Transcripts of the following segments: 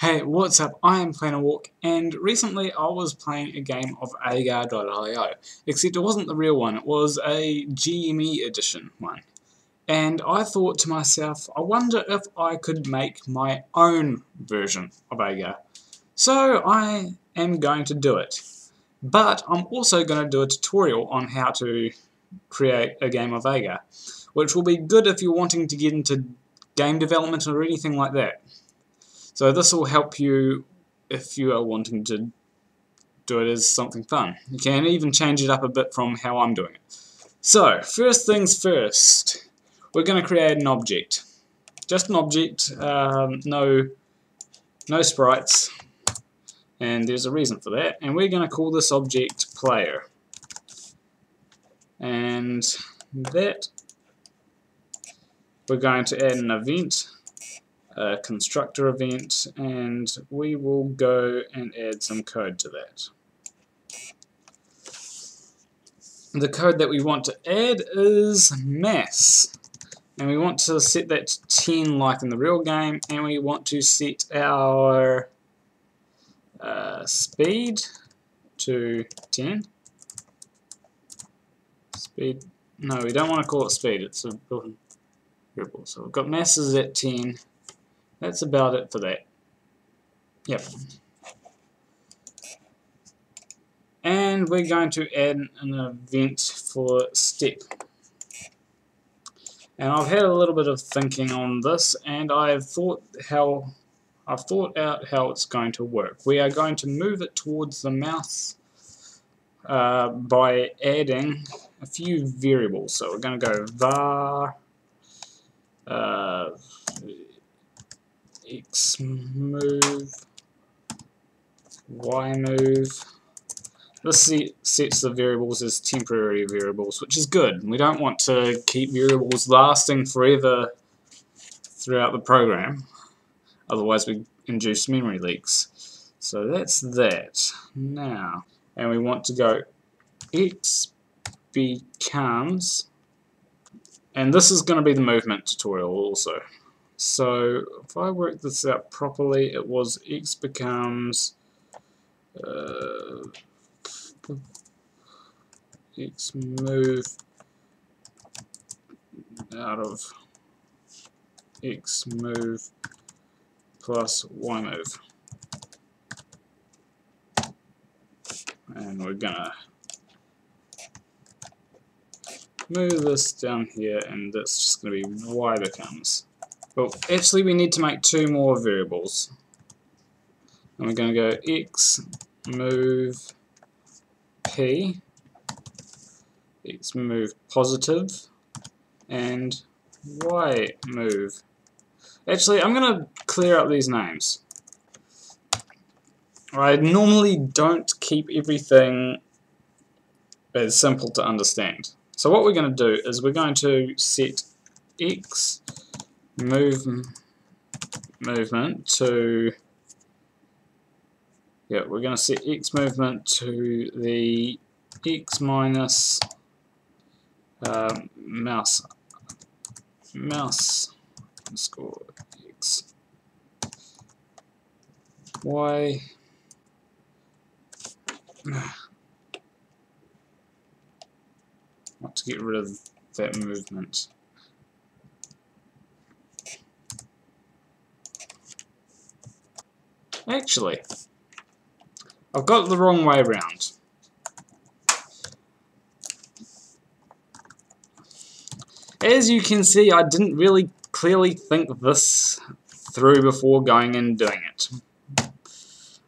Hey, what's up? I am Planarwalk, and recently I was playing a game of Agar.io, except it wasn't the real one, it was a GME edition one. And I thought to myself, I wonder if I could make my own version of Agar. So I am going to do it. But I'm also going to do a tutorial on how to create a game of Agar, which will be good if you're wanting to get into game development or anything like that. So this will help you if you are wanting to do it as something fun. You can even change it up a bit from how I'm doing it. So, first things first, we're going to create an object. Just an object, no sprites, and there's a reason for that. And we're going to call this object player. And that, we're going to add an event, a constructor event, and we will go and add some code to that. The code that we want to add is mass, and we want to set that to 10 like in the real game, and we want to set our speed to 10. Speed, no, we don't want to call it speed, it's a built-in variable. So we've got masses at 10. That's about it for that. Yep. And we're going to add an event for step. And I've had a little bit of thinking on this, and I've thought out how it's going to work. We are going to move it towards the mouse by adding a few variables. So we're going to go var x move, y move. This sets the variables as temporary variables, which is good. We don't want to keep variables lasting forever throughout the program, otherwise we induce memory leaks. So that's that. Now, and we want to go x becomes, and this is going to be the movement tutorial also. So if I work this out properly, it was x becomes x move out of x move plus y move, and we're gonna move this down here, and that's just gonna be y becomes. Well, actually we need to make two more variables, and we're gonna go x move p, x move positive, and y move. Actually, I'm going to clear up these names. I normally don't keep everything as simple to understand. So what we're going to do is we're going to set x movement to, yeah, we're going to set x movement to the x minus mouse underscore x, y want to get rid of that movement. Actually, I've got it the wrong way around. As you can see, I didn't really clearly think this through before going and doing it.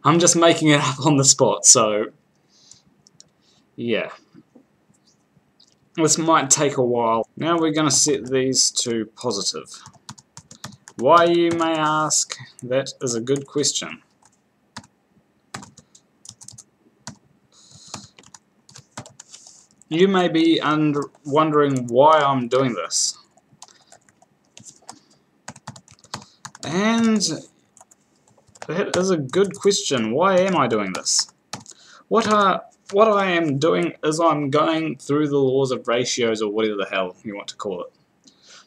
I'm just making it up on the spot, so yeah. This might take a while. Now we're going to set these to positive. Why, you may ask? That is a good question. You may be wondering why I'm doing this. And that is a good question. Why am I doing this? What I am doing is I'm going through the laws of ratios, or whatever the hell you want to call it.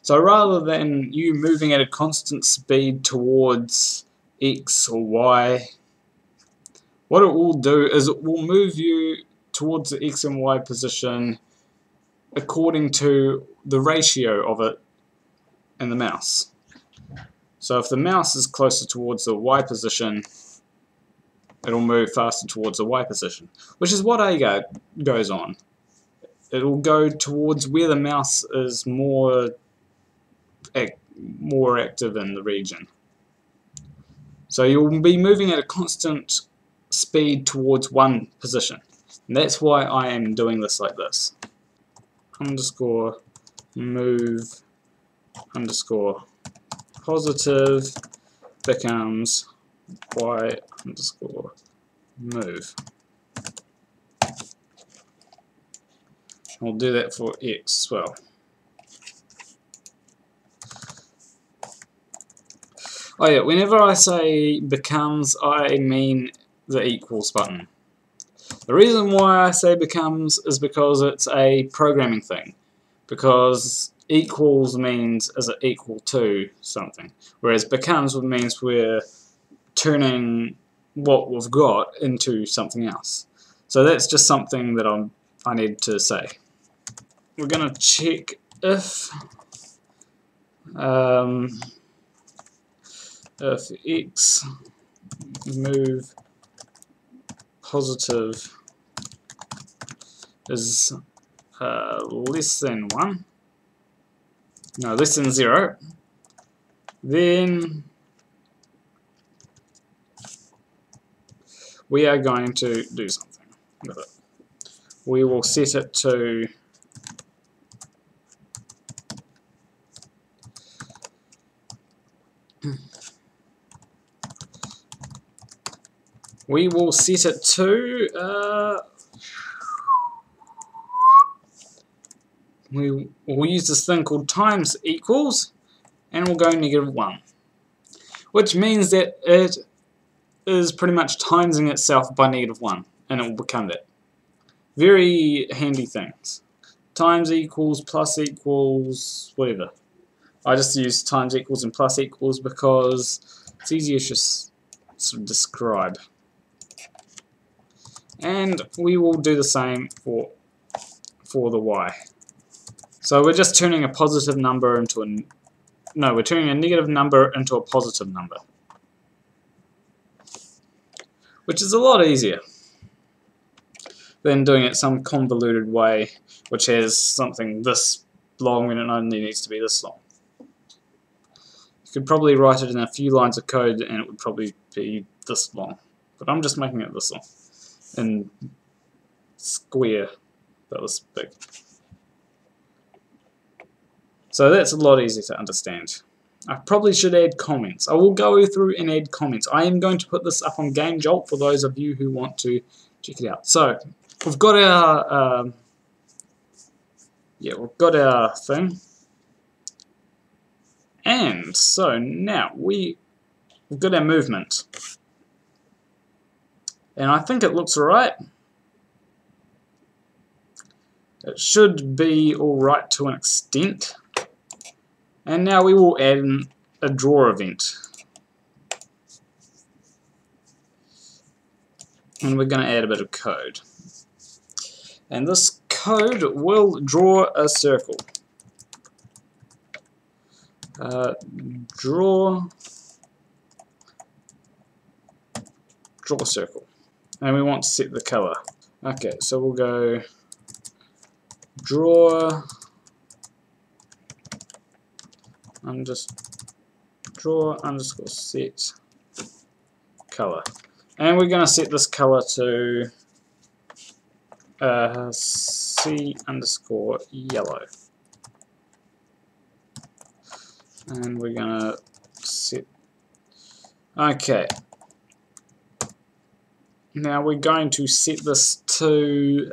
So rather than you moving at a constant speed towards X or Y, what it will do is it will move you towards the X and Y position according to the ratio of it and the mouse. So if the mouse is closer towards the Y position, it'll move faster towards the Y position, which is what Agar goes on. It'll go towards where the mouse is more active in the region. So you'll be moving at a constant speed towards one position. And that's why I am doing this like this. Underscore move underscore positive becomes Y underscore move. I'll do that for X as well. Oh yeah, whenever I say becomes, I mean the equals button. The reason why I say becomes is because it's a programming thing. Because equals means is it equal to something, whereas becomes means we're turning what we've got into something else. So that's just something that I need to say. We're going to check if X move positive is less than 1, no, less than 0, then we are going to do something with it. We will set it to we will use this thing called times equals, and we'll go -1, which means that it is pretty much timesing itself by -1, and it will become that. Very handy things. Times equals, plus equals, whatever. I just use times equals and plus equals because it's easier to just sort of describe. And we will do the same for the Y. So we're just turning a positive number into we're turning a negative number into a positive number, which is a lot easier than doing it some convoluted way, which has something this long when it only needs to be this long. You could probably write it in a few lines of code and it would probably be this long, but I'm just making it this long, in square, that was big. So that's a lot easier to understand. I probably should add comments. I will go through and add comments. I am going to put this up on GameJolt for those of you who want to check it out. So we've got our thing, and so now we've got our movement, and I think it looks alright. It should be alright to an extent. And now we will add in a draw event. And we're going to add a bit of code. And this code will draw a circle. Draw a circle. And we want to set the color. Okay, so we'll go draw underscore set color, and we're going to set this color to C underscore yellow, and we're going to set, okay, now we're going to set this to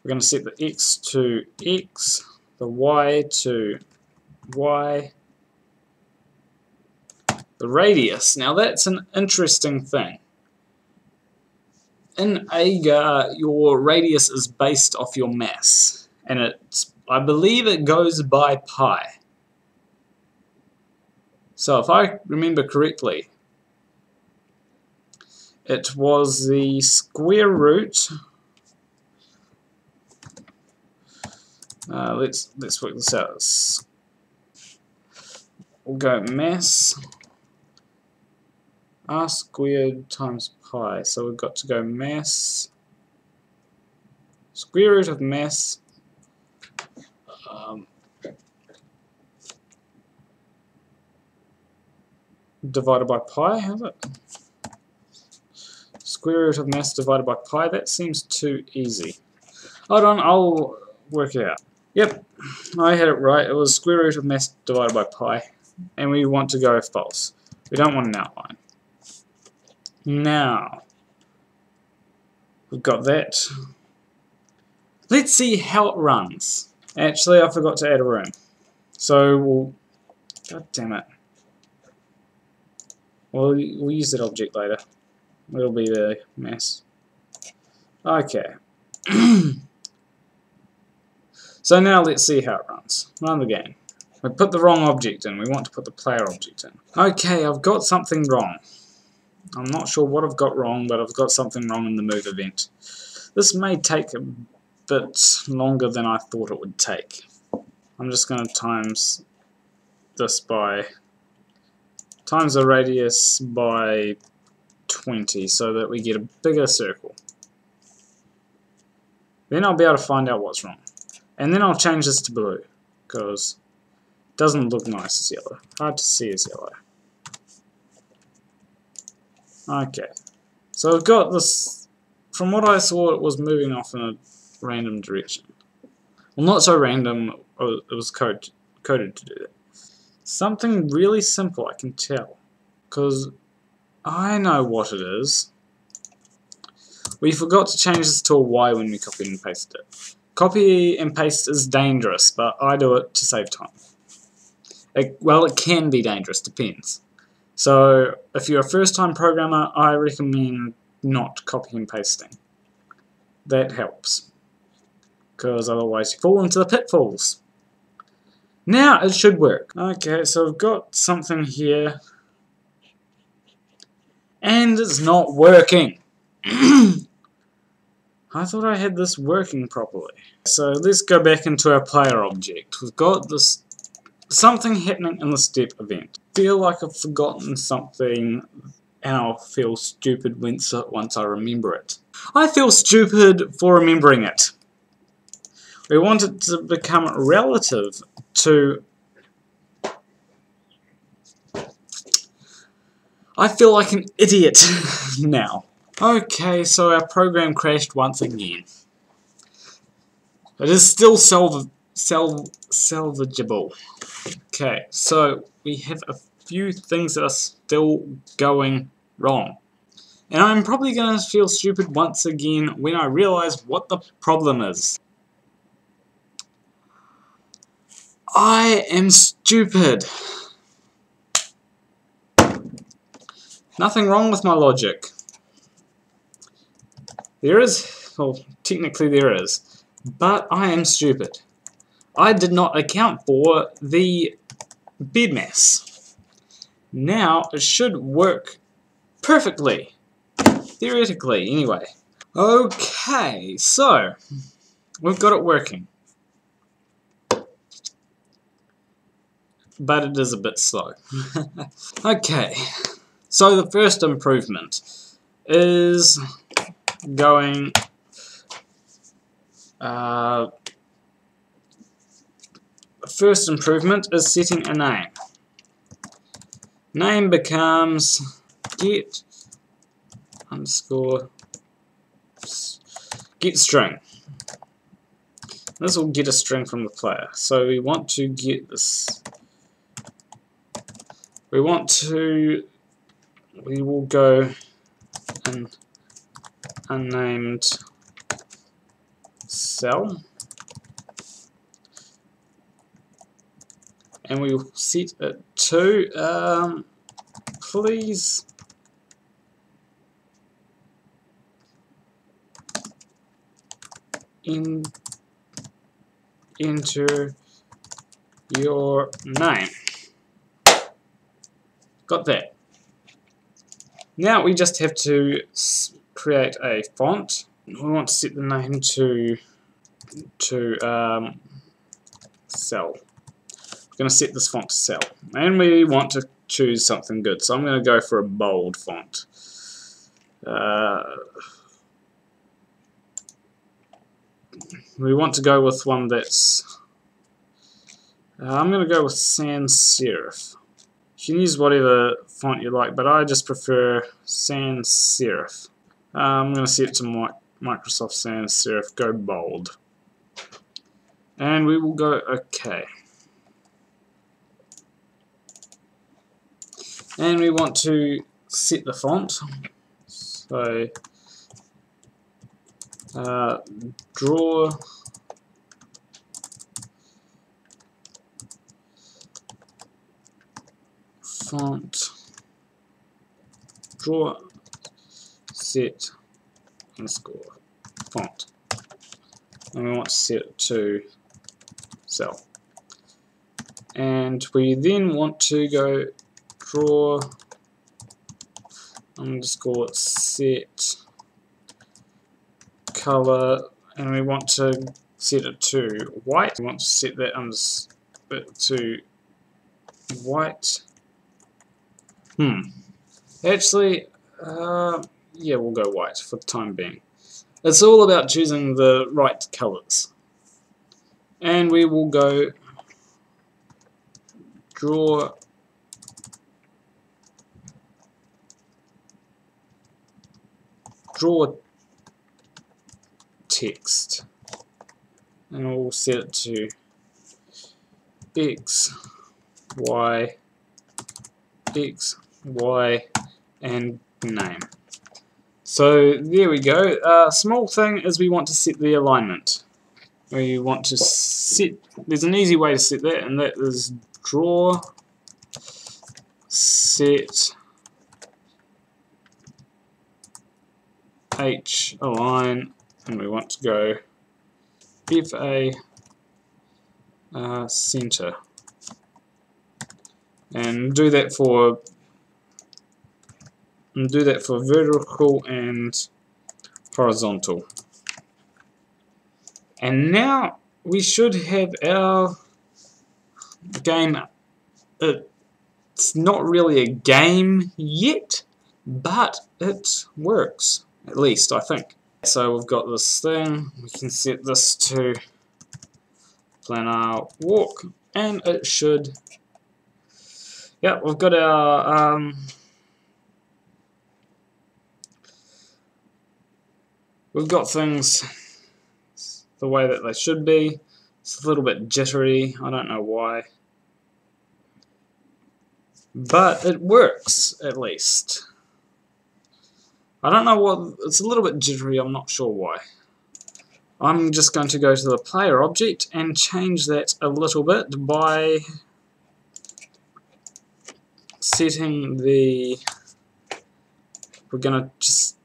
we're going to set the X to X, the Y to Y, the radius. Now that's an interesting thing. In Agar, your radius is based off your mass, and I believe it goes by pi. So if I remember correctly, it was the square root. Let's work this out. We'll go mass r squared times pi. So we've got to go mass square root of mass divided by pi, has it? Square root of mass divided by pi. That seems too easy. Hold on, I'll work it out. Yep, I had it right. It was square root of mass divided by pi. And we want to go false. We don't want an outline. Now, we've got that. Let's see how it runs. Actually, I forgot to add a room. So, we'll... God damn it. We'll use that object later. It'll be the mass. Okay. So now let's see how it runs. Run the game. We put the wrong object in. We want to put the player object in. Okay, I've got something wrong. I'm not sure what I've got wrong, but I've got something wrong in the move event. This may take a bit longer than I thought it would take. I'm just going to times this by... times the radius by 20 so that we get a bigger circle. Then I'll be able to find out what's wrong. And then I'll change this to blue, because it doesn't look nice as yellow. Hard to see as yellow. Okay. So I've got this, from what I saw, it was moving off in a random direction. Well, not so random, it was coded to do that. Something really simple, I can tell, because I know what it is. We forgot to change this to a Y when we copied and pasted it. Copy and paste is dangerous, but I do it to save time. Well, it can be dangerous, depends. So, if you're a first-time programmer, I recommend not copying and pasting. That helps, because otherwise you fall into the pitfalls. Now it should work. Okay, so I've got something here, and it's not working. I thought I had this working properly. So let's go back into our player object. We've got this something happening in the step event. I feel like I've forgotten something and I'll feel stupid once I remember it. I feel stupid for remembering it. We want it to become relative to... I feel like an idiot now. Okay, so our program crashed once again. It is still salvageable. Okay, so we have a few things that are still going wrong. And I'm probably going to feel stupid once again when I realize what the problem is. I am stupid. Nothing wrong with my logic. There is, well, technically there is, but I am stupid. I did not account for the bed mass. Now it should work perfectly, theoretically, anyway. Okay, so we've got it working, but it is a bit slow. Okay, so the first improvement is going first improvement is setting a name. Name becomes get string. This will get a string from the player. So we want to get this. We will go an unnamed cell, and we will set it to please enter your name. Got that. Now we just have to create a font. We want to set the name to Cell. We're going to set this font to Cell, and we want to choose something good. So I'm going to go for a bold font. We want to go with one that's... I'm going to go with sans serif. You can use whatever font you like, but I just prefer sans serif. I'm going to set it to Microsoft Sans Serif, go bold. And we will go OK. And we want to set the font. So, draw font, draw set underscore font, and we want to set it to Cell. And we then want to go draw underscore set color, and we want to set it to white. We want to set that to white. Actually, yeah, we'll go white for the time being. It's all about choosing the right colors. And we will go draw text, and we'll set it to X, Y, and name. So there we go. Small thing is we want to set the alignment. We want to set, there's an easy way to set that, and that is draw set H align, and we want to go FA center, and do that for vertical and horizontal. And now we should have our game. It's not really a game yet, but it works, at least I think. So we've got this thing, we can set this to planar walk, and it should, yeah, we've got our we've got things the way that they should be. It's a little bit jittery, I don't know why, but it works at least. I don't know what, it's a little bit jittery, I'm not sure why. I'm just going to go to the player object and change that a little bit by setting the, we're going to just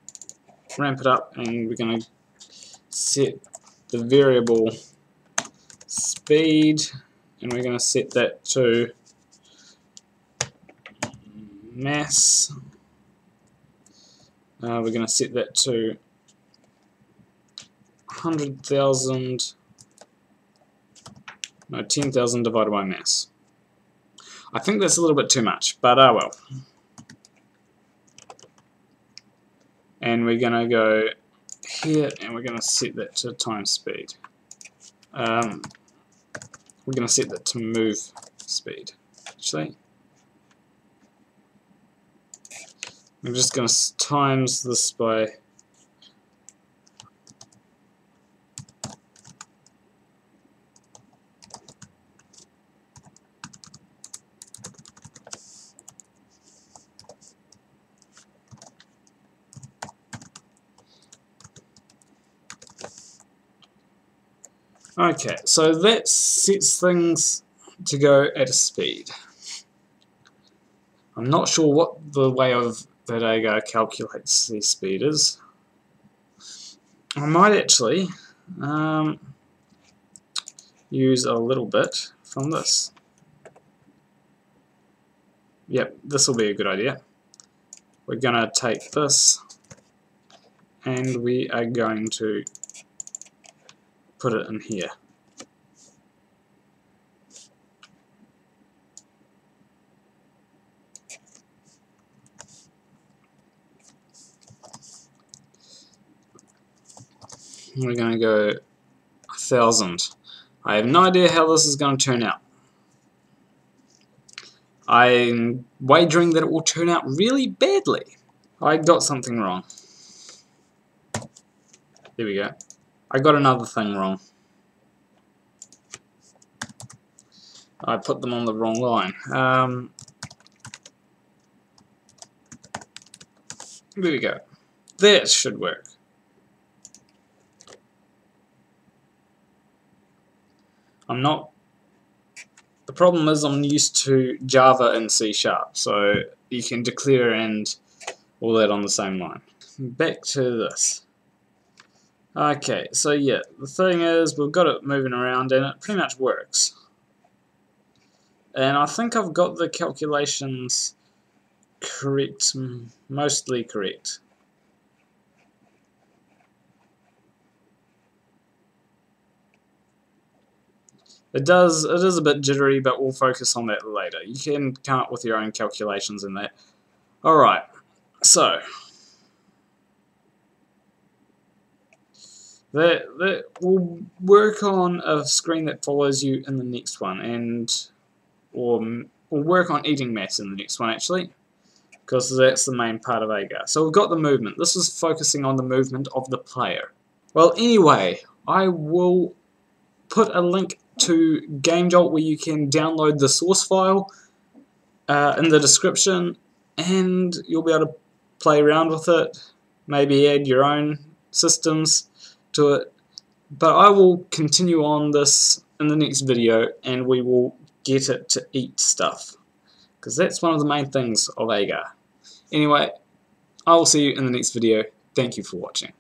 ramp it up, and we're going to set the variable speed, and we're going to set that to mass. We're going to set that to 100,000, no, 10,000 divided by mass. I think that's a little bit too much, but oh well. And we're going to go here, and we're going to set that to times speed. We're going to set that to move speed, actually. I'm just going to times this by okay, so that sets things to go at a speed. I'm not sure what the way of that Agar calculates the speed is. I might actually use a little bit from this. Yep, this will be a good idea. We're going to take this and we are going to put it in here. We're going to go 1,000. I have no idea how this is going to turn out. I'm wagering that it will turn out really badly. I got something wrong. There we go. I got another thing wrong. I put them on the wrong line. There we go. That should work. The problem is I'm used to Java and C#, so you can declare and all that on the same line. Back to this. Okay, so yeah, the thing is we've got it moving around and it pretty much works. And I think I've got the calculations correct, mostly correct. It is a bit jittery, but we'll focus on that later. You can come up with your own calculations in that. Alright, so that will work on a screen that follows you in the next one, or we'll work on eating mass in the next one actually, because that's the main part of Agar. So we've got the movement. This is focusing on the movement of the player. Well, anyway, I will put a link to GameJolt where you can download the source file in the description, and you'll be able to play around with it, maybe add your own systems to it. But I will continue on this in the next video, and we will get it to eat stuff, because that's one of the main things of Agar. Anyway, I will see you in the next video. Thank you for watching.